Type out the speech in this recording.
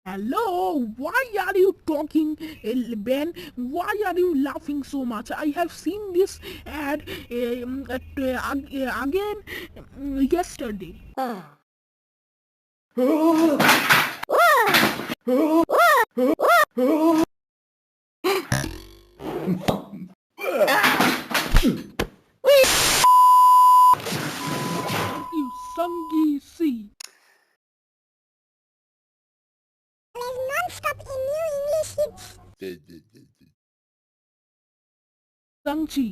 Hello, why are you talking, Ben? Why are you laughing so much? I have seen this ad again yesterday. You Sangi C. Non-stop in new English hits. Sangchi.